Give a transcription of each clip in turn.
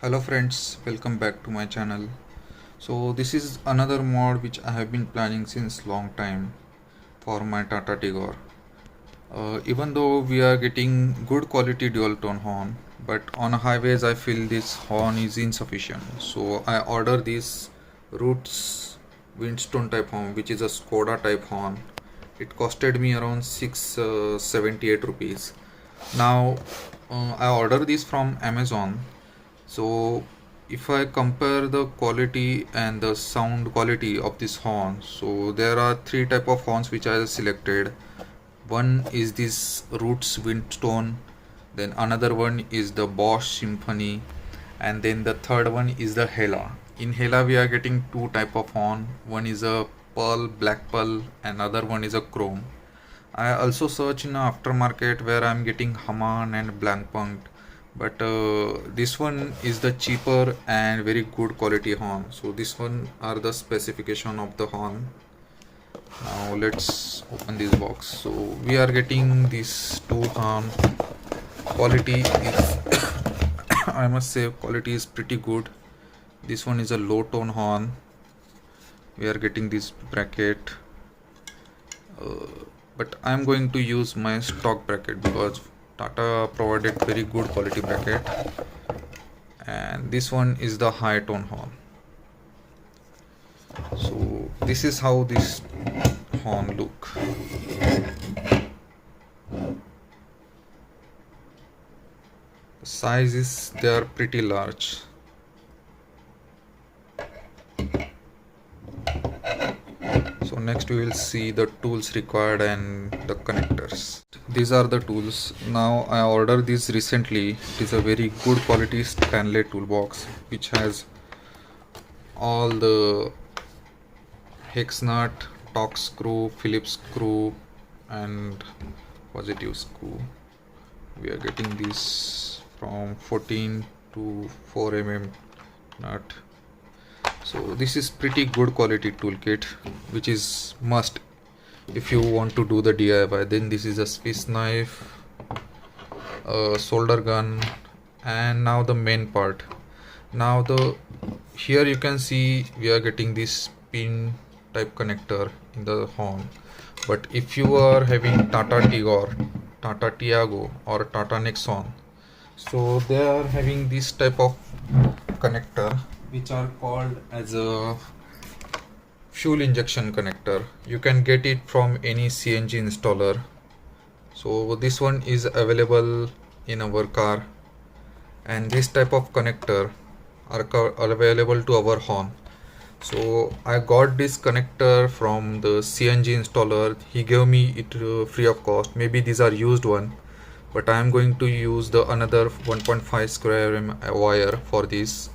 Hello friends, welcome back to my channel. So this is another mod which I have been planning since long time for my Tata Tigor. Even though we are getting good quality dual tone horn, but on highways I feel this horn is insufficient. So I order this Roots Windtone type horn, which is a Skoda type horn. It costed me around 678 rupees. Now I order this from Amazon. So if I compare the quality and the sound quality of this horn, so there are three type of horns which I selected. One is this Roots Windtone, then another one is the Bosch Symphony, and then the third one is the Hela. In Hela we are getting two type of horn. One is a pearl, black pearl, and other one is a chrome. I also search in aftermarket where I'm getting Haman and blank punct, but this one is the cheaper and very good quality horn. So this one are the specification of the horn. Now let's open this box. So we are getting these two horn. Quality is I must say quality is pretty good. This one is a low tone horn. We are getting this bracket, but I'm going to use my stock bracket because Tata provided very good quality bracket, and this one is the high tone horn. So this is how this horn look. The sizes, they are pretty large. So next we will see the tools required and the connectors. These are the tools. Now I ordered this recently. It is a very good quality Stanley toolbox which has all the hex nut, torque screw, Phillips screw and positive screw. We are getting this from 14 to 4 mm nut. So this is pretty good quality toolkit, which is must if you want to do the DIY. Then this is a Swiss knife, a solder gun, and now the main part. Now here you can see we are getting this pin type connector in the horn. But if you are having Tata Tigor, Tata Tiago or Tata Nexon, so they are having this type of connector which are called as a fuel injection connector. You can get it from any CNG installer. So this one is available in our car, and this type of connector are available to our horn. So I got this connector from the CNG installer. He gave me it free of cost. Maybe these are used one, but I am going to use the another 1.5 square wire for this,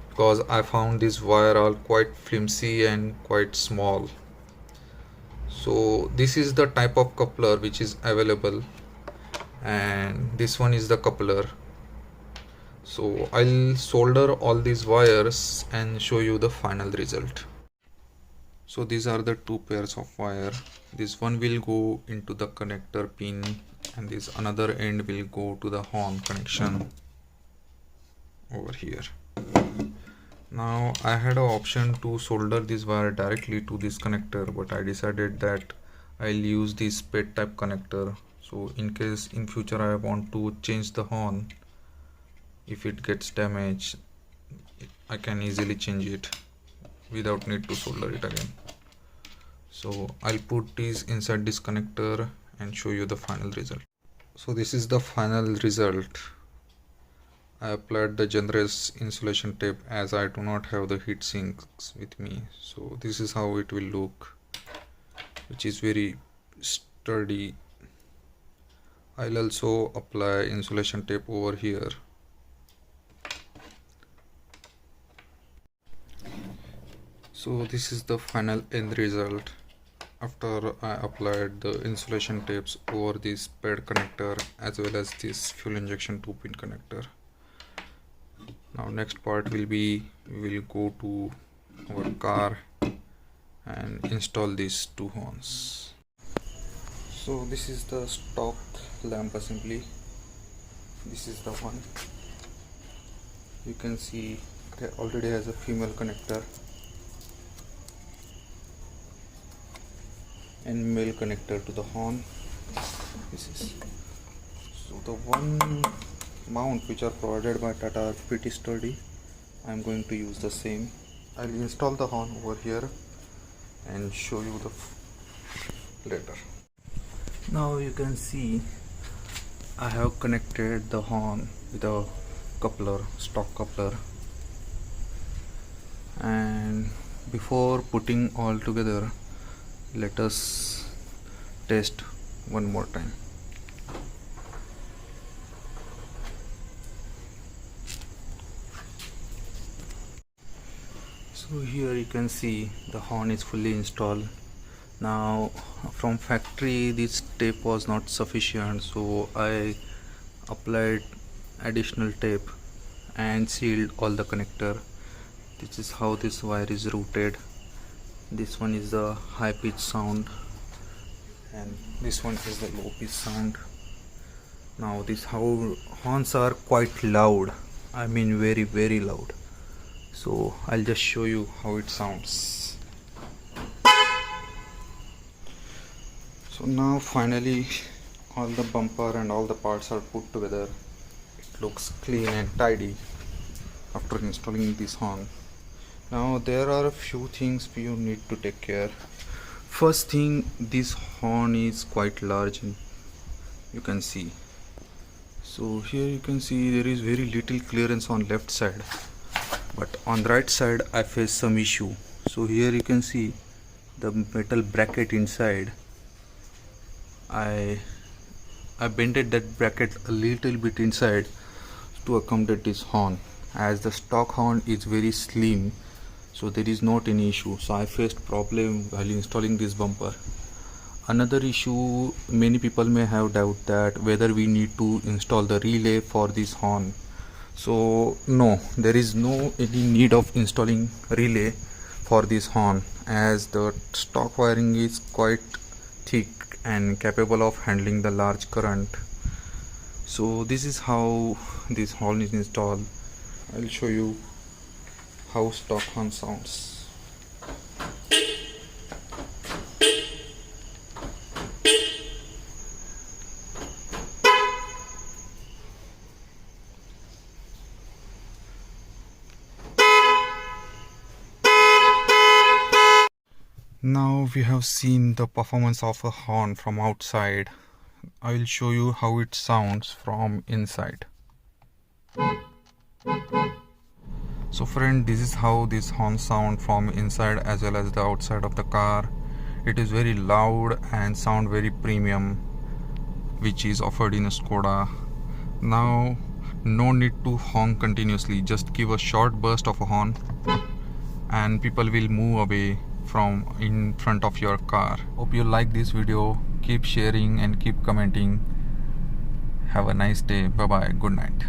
because I found this wire all quite flimsy and quite small. So this is the type of coupler which is available, and this one is the coupler. So I'll solder all these wires and show you the final result. So these are the two pairs of wire. This one will go into the connector pin, and this another end will go to the horn connection over here. Now I had an option to solder this wire directly to this connector, but I decided that I'll use this Spade type connector. So in case in future I want to change the horn, if it gets damaged, I can easily change it without need to solder it again. So I'll put this inside this connector and show you the final result. So this is the final result. I applied the generous insulation tape as I do not have the heat sinks with me. So this is how it will look, which is very sturdy. I'll also apply insulation tape over here. So this is the final end result after I applied the insulation tapes over this Spade connector as well as this fuel injection 2-pin connector. Now next part will be we will go to our car and install these two horns. So this is the stock lamp assembly. This is the one. You can see it already has a female connector and male connector to the horn. This is so the one mount which are provided by Tata are pretty sturdy. I am going to use the same. I'll install the horn over here and show you the later. Now you can see I have connected the horn with a coupler, stock coupler, and before putting all together, let us test one more time. So here you can see the horn is fully installed. Now from factory this tape was not sufficient, so I applied additional tape and sealed all the connector. This is how this wire is routed. This one is the high pitch sound and this one is the low pitch sound. Now these horns are quite loud, I mean very loud. So I'll just show you how it sounds. So now finally all the bumper and all the parts are put together. It looks clean and tidy after installing this horn. Now there are a few things you need to take care. First thing, this horn is quite large, you can see. So here you can see there is very little clearance on left side, but on the right side I face some issue. So here you can see the metal bracket inside. I bended that bracket a little bit inside to accommodate this horn, as the stock horn is very slim, so there is not any issue. So I faced problem while installing this bumper. Another issue, many people may have doubt that whether we need to install the relay for this horn. So no, there is no any need of installing relay for this horn, as the stock wiring is quite thick and capable of handling the large current. So this is how this horn is installed. I'll show you how stock horn sounds. Now we have seen the performance of a horn from outside. I will show you how it sounds from inside. So friend, this is how this horn sound from inside as well as the outside of the car. It is very loud and sound very premium, which is offered in a Skoda. Now no need to honk continuously, just give a short burst of a horn and people will move away from in front of your car. Hope you like this video. Keep sharing and keep commenting. Have a nice day. Bye bye. Good night.